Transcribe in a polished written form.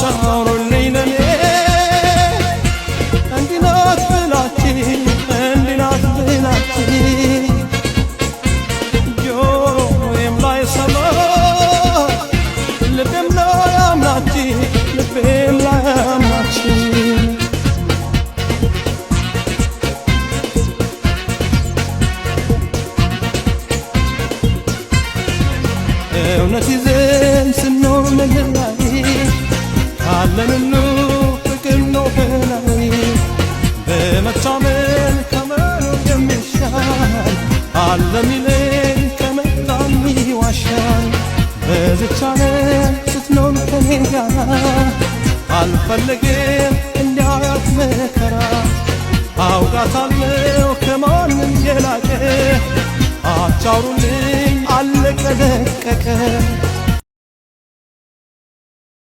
አጫውሩልኝ ለኔ እንዲህ ናት ብላችሁ እንዲህ ናት ብላችሁ ጆሮዬም ላይ ሰማ ልቤም ላይ አምናችሁ ልቤም ላይ አምናችሁ እውነት ይዘን ስንኖር ምድር ላይ ካለን ሁሉ ፍቅር ነው በላይ በመታመን ከመኖር የሚሻል አለ ሚለኝ ከመጣም ይዋሻል በዚች ዓለም ስትኖር ከኔ ጋር አልፈልግም እንዳያት መከራ አውቃታለሁ ከማንም የላቀ አጫውሩልኝ አለቀ ደቀቀ